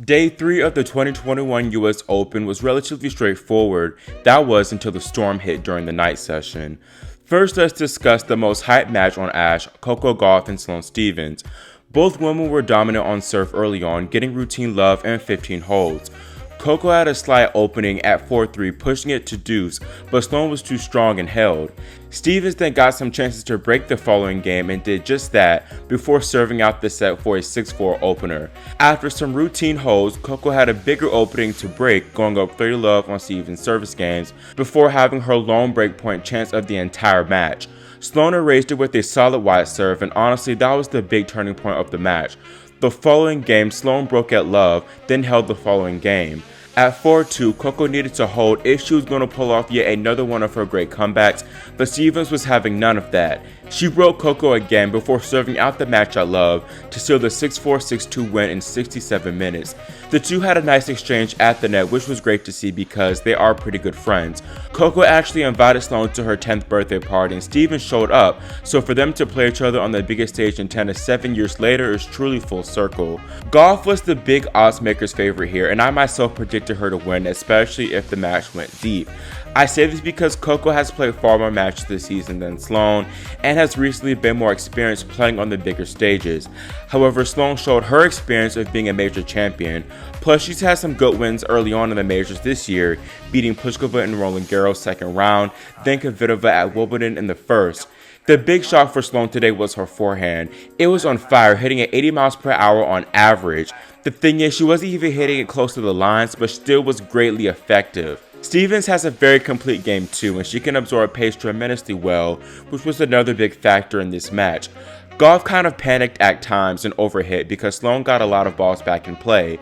Day 3 of the 2021 US Open was relatively straightforward, that was until the storm hit during the night session. First, let's discuss the most hyped match on Ash, Coco Gauff and Sloane Stephens. Both women were dominant on serve early on, getting routine love and 15 holds. Coco had a slight opening at 4-3, pushing it to deuce, but Sloane was too strong and held. Stephens then got some chances to break the following game and did just that before serving out the set for a 6-4 opener. After some routine holds, Coco had a bigger opening to break, going up 30-love on Stephens' service games before having her lone breakpoint chance of the entire match. Sloane erased it with a solid wide serve, and honestly that was the big turning point of the match. The following game, Sloane broke at love, then held the following game. At 4-2, Coco needed to hold if she was going to pull off yet another one of her great comebacks, but Stephens was having none of that. She broke Coco again before serving out the match at love to seal the 6-4, 6-2 win in 67 minutes. The two had a nice exchange at the net, which was great to see because they are pretty good friends. Coco actually invited Sloane to her 10th birthday party and Stephens showed up, so for them to play each other on the biggest stage in tennis 7 years later is truly full circle. Gauff was the big odds maker's favorite here, and I myself predicted her to win, especially if the match went deep. I say this because Coco has played far more matches this season than Sloane and has recently been more experienced playing on the bigger stages. However, Sloane showed her experience of being a major champion, plus she's had some good wins early on in the majors this year, beating Pliskova in Roland Garros second round, then Kvitova at Wimbledon in the first. The big shock for Sloane today was her forehand. It was on fire, hitting at 80 miles per hour on average. The thing is, she wasn't even hitting it close to the lines, but still was greatly effective. Stephens has a very complete game too, and she can absorb pace tremendously well, which was another big factor in this match. Gauff kind of panicked at times and overhit because Sloane got a lot of balls back in play.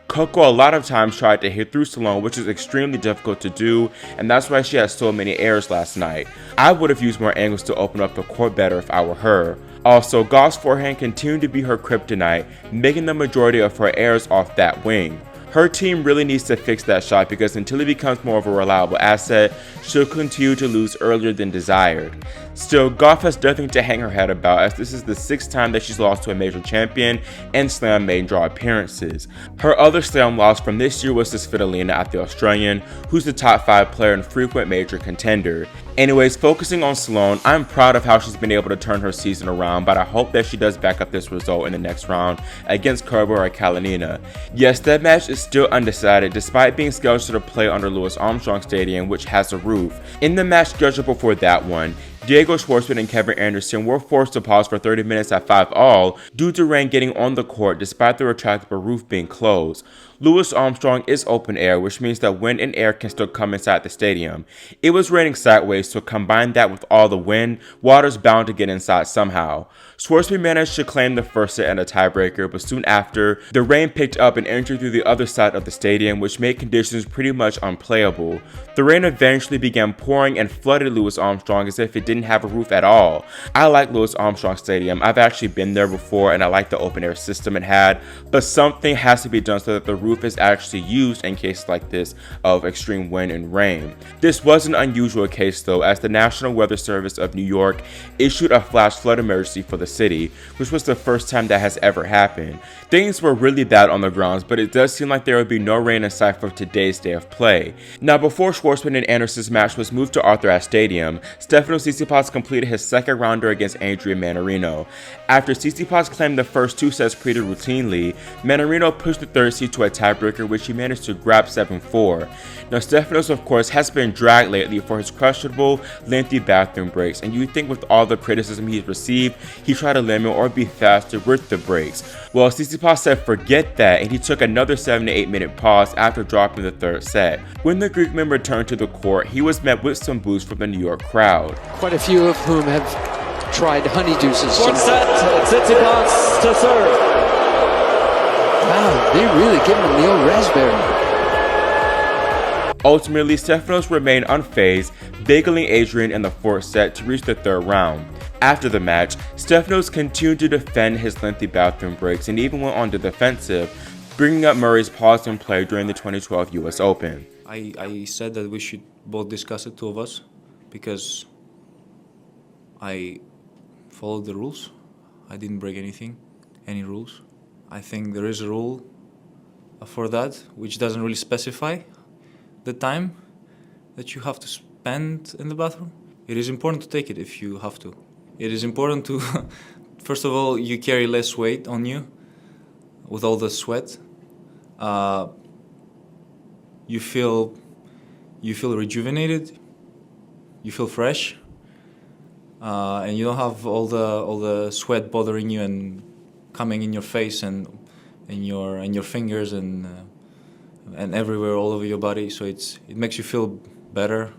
Coco a lot of times tried to hit through Sloane, which is extremely difficult to do, and that's why she had so many errors last night. I would have used more angles to open up the court better if I were her. Also, Gauff's forehand continued to be her kryptonite, making the majority of her errors off that wing. Her team really needs to fix that shot because until it becomes more of a reliable asset, she'll continue to lose earlier than desired. Still, Gauff has nothing to hang her head about as this is the 6th time that she's lost to a major champion and Slam main draw appearances. Her other Slam loss from this year was to Svitolina at the Australian, who's the top 5 player and frequent major contender. Anyways, focusing on Sloane, I'm proud of how she's been able to turn her season around, but I hope that she does back up this result in the next round against Kerber or Kalinina. Yes, that match is still undecided despite being scheduled to play under Louis Armstrong Stadium, which has a roof. In the match scheduled before that one, Diego Schwartzman and Kevin Anderson were forced to pause for 30 minutes at 5-all due to rain getting on the court despite the retractable roof being closed. Louis Armstrong is open air, which means that wind and air can still come inside the stadium. It was raining sideways, so combine that with all the wind, water's bound to get inside somehow. Schwartzman managed to claim the first set and a tiebreaker, but soon after, the rain picked up and entered through the other side of the stadium, which made conditions pretty much unplayable. The rain eventually began pouring and flooded Louis Armstrong as if it didn't have a roof at all. I like Louis Armstrong Stadium. I've actually been there before and I like the open air system it had, but something has to be done so that the roof is actually used in cases like this of extreme wind and rain. This was an unusual case though, as the National Weather Service of New York issued a flash flood emergency for the city, which was the first time that has ever happened. Things were really bad on the grounds, but it does seem like there will be no rain in sight for today's day of play. Now, before Schwartzman and Anderson's match was moved to Arthur Ashe Stadium, Stefanos Tsitsipas completed his second rounder against Adrian Mannarino. After Tsitsipas claimed the first 2 sets pretty routinely, Mannarino pushed the third seed to a tiebreaker, which he managed to grab 7-4. Now, Stefanos, of course, has been dragged lately for his questionable, lengthy bathroom breaks, and you'd think with all the criticism he's received, he tried to limit or be faster with the breaks. Well, Tsitsipas said forget that, and he took another 7 to 8 minute pause after dropping the third set. When the Greekman returned to the court, he was met with some boos from the New York crowd. Quite a few of whom have tried honeydeuces. One set, Tsitsipas to serve. Wow, they really giving him the old raspberry. Ultimately, Stefanos remained unfazed, begeling Adrian in the 4th set to reach the 3rd round. After the match, Stefanos continued to defend his lengthy bathroom breaks and even went on the defensive, bringing up Murray's pause in play during the 2012 US Open. I said that we should both discuss it, 2 of us, because I followed the rules. I didn't break any rules. I think there is a rule for that, which doesn't really specify the time that you have to spend in the bathroom. It is important to take it if you have to. It is important to, first of all, you carry less weight on you with all the sweat. You feel rejuvenated. You feel fresh, and you don't have all the sweat bothering you and coming in your face and your fingers and everywhere, all over your body. So it makes you feel better.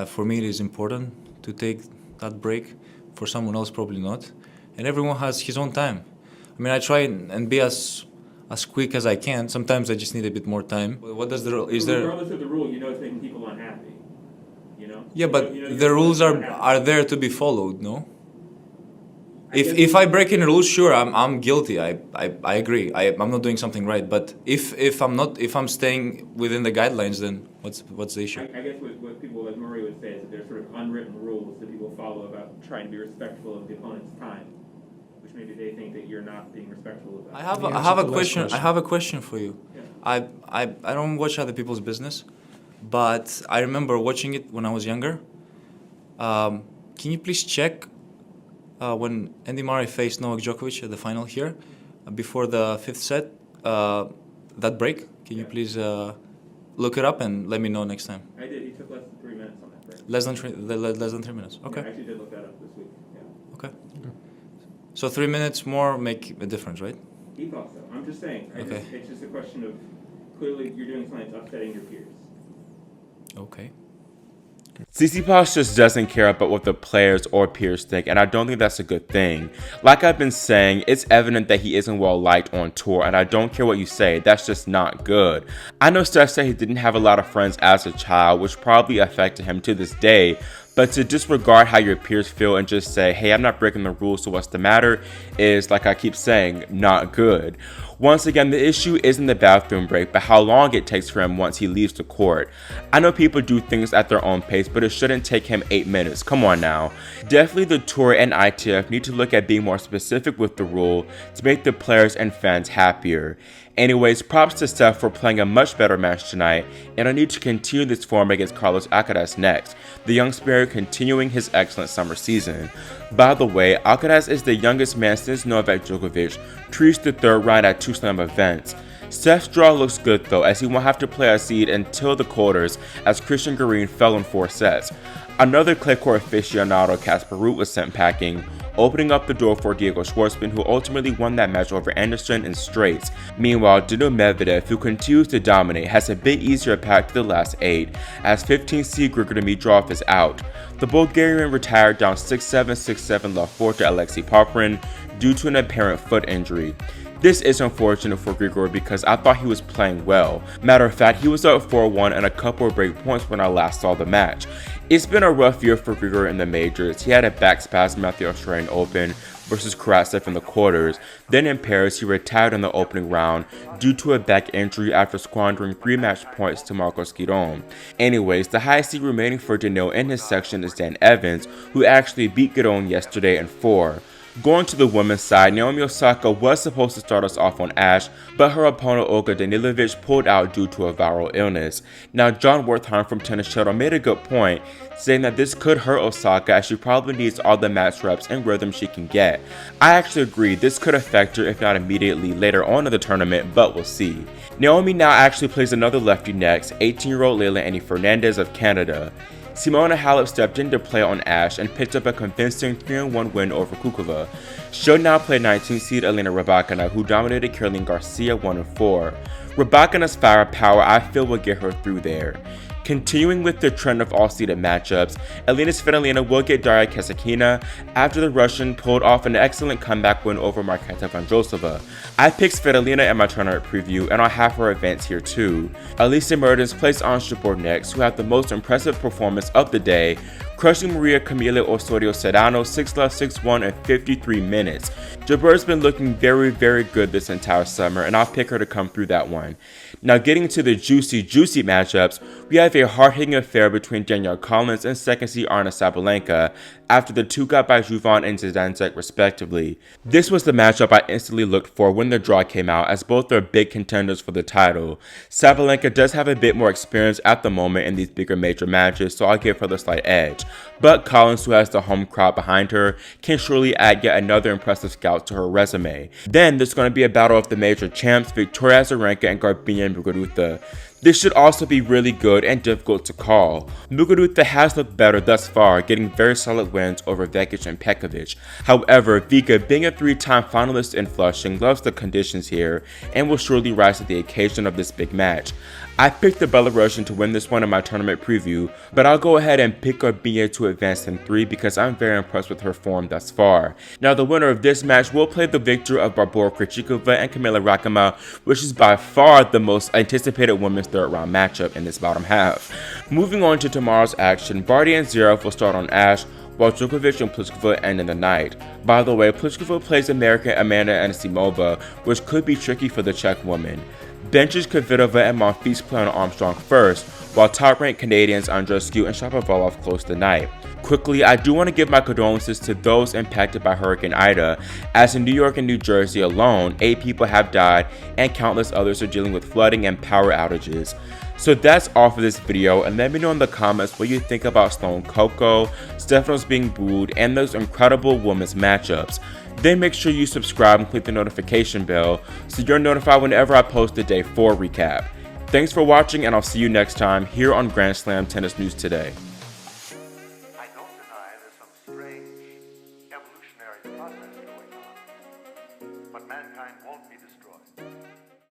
For me, it is important to take that break. For someone else, probably not. And everyone has his own time. I mean, I try and be as quick as I can. Sometimes I just need a bit more time. What does the rule? Is there? Regardless of the rule, you know it's making people unhappy. You know. Yeah, but the rules are there to be followed. No. If I break any rules, sure, I'm guilty. I agree. I'm not doing something right. But if I'm staying within the guidelines, then what's the issue? I guess what people like Murray would say is that there's sort of unwritten rules that people follow about trying to be respectful of the opponent's time, which maybe they think that you're not being respectful of that. I have a question. I have a question for you. Yeah. I don't watch other people's business, but I remember watching it when I was younger. Can you please check when Andy Murray faced Novak Djokovic at the final here, before the fifth set, that break? Can you please look it up and let me know next time? I did. He took less than 3 minutes on that break. Less than 3 minutes. Okay. Yeah, I actually did look that up this week. Yeah. Okay. So 3 minutes more make a difference, right? He thought so. I'm just saying. Okay. It's just a question of clearly you're doing something that's upsetting your peers. Okay. Tsitsipas just doesn't care about what the players or peers think, and I don't think that's a good thing. Like I've been saying, it's evident that he isn't well liked on tour, and I don't care what you say, that's just not good. I know Steph said he didn't have a lot of friends as a child, which probably affected him to this day, but to disregard how your peers feel and just say, hey, I'm not breaking the rules, so what's the matter, is, like I keep saying, not good. Once again, the issue isn't the bathroom break, but how long it takes for him once he leaves the court. I know people do things at their own pace, but it shouldn't take him 8 minutes. Come on now. Definitely the Tour and ITF need to look at being more specific with the rule to make the players and fans happier. Anyways, props to Steph for playing a much better match tonight, and I need to continue this form against Carlos Alcaraz next, the young Spaniard continuing his excellent summer season. By the way, Alcaraz is the youngest man since Novak Djokovic to reach the third round at 2 Slam events. Steph's draw looks good though, as he won't have to play a seed until the quarters, as Christian Garin fell in 4 sets. Another clay court aficionado, Casper Ruud, was sent packing, opening up the door for Diego Schwartzman, who ultimately won that match over Anderson in straights. Meanwhile, Dino Medvedev, who continues to dominate, has a bit easier path to the last 8, as 15-seed Grigor Dimitrov is out. The Bulgarian retired down 6-7, 6-7 left 4 to Alexei Popyrin due to an apparent foot injury. This is unfortunate for Grigor because I thought he was playing well. Matter of fact, he was up 4-1 and a couple of break points when I last saw the match. It's been a rough year for Grigor in the majors. He had a back spasm at the Australian Open versus Karatsev in the quarters. Then in Paris, he retired in the opening round due to a back injury after squandering 3 match points to Marcos Giron. Anyways, the highest seed remaining for Daniil in his section is Dan Evans, who actually beat Giron yesterday in 4. Going to the women's side, Naomi Osaka was supposed to start us off on Ash, but her opponent Olga Danilovic pulled out due to a viral illness. Now, John Wertheim from Tennis Shuttle made a good point, saying that this could hurt Osaka as she probably needs all the match reps and rhythm she can get. I actually agree, this could affect her if not immediately later on in the tournament, but we'll see. Naomi now actually plays another lefty next, 18-year-old Leylah Annie Fernandez of Canada. Simona Halep stepped into play on Ash and picked up a convincing 3-1 win over Kukova. She'll now play 19th seed Elena Rybakina, who dominated Caroline Garcia 1-4. Rybakina's firepower I feel will get her through there. Continuing with the trend of all-seeded matchups, Elena Svitolina will get Daria Kasatkina after the Russian pulled off an excellent comeback win over Marketa Vondrousova. I picked Svitolina in my tournament preview, and I'll have her advance here too. Elise Mertens plays Ons Jabeur next, who had the most impressive performance of the day, crushing Maria Camila Osorio Serrano 6-love, 6-1 in 53 minutes. Jabert's been looking very, very good this entire summer, and I'll pick her to come through that one. Now getting to the juicy matchups, we have a hard-hitting affair between Danielle Collins and second seed Aryna Sabalenka after the two got by Jovan and Zidansek respectively. This was the matchup I instantly looked for when the draw came out, as both are big contenders for the title. Sabalenka does have a bit more experience at the moment in these bigger major matches, so I'll give her the slight edge. But Collins, who has the home crowd behind her, can surely add yet another impressive scout to her resume. Then there's going to be a battle of the major champs, Victoria Azarenka and Garbiñe Muguruza. This should also be really good and difficult to call. Muguruza has looked better thus far, getting very solid wins over Vekic and Pekovic. However, Vika, being a 3-time finalist in Flushing, loves the conditions here and will surely rise to the occasion of this big match. I picked the Belarusian to win this one in my tournament preview, but I'll go ahead and pick Garbiñe to advance in 3 because I'm very impressed with her form thus far. Now the winner of this match will play the victor of Barbora Krejcikova and Kamila Rakima, which is by far the most anticipated women's third round matchup in this bottom half. Moving on to tomorrow's action, Barty and Zverev will start on Ash, while Djokovic and Pliskova end in the night. By the way, Pliskova plays American Amanda Anisimova, which could be tricky for the Czech woman. Benches Kvitova and Monfils play on Armstrong first, while top-ranked Canadians Andreescu and Shapovalov close the night. Quickly, I do want to give my condolences to those impacted by Hurricane Ida, as in New York and New Jersey alone, 8 people have died and countless others are dealing with flooding and power outages. So that's all for this video, and let me know in the comments what you think about Sloane-Coco, Stefanos being booed, and those incredible women's matchups. Then make sure you subscribe and click the notification bell so you're notified whenever I post the Day 4 recap. Thanks for watching, and I'll see you next time here on Grand Slam Tennis News Today.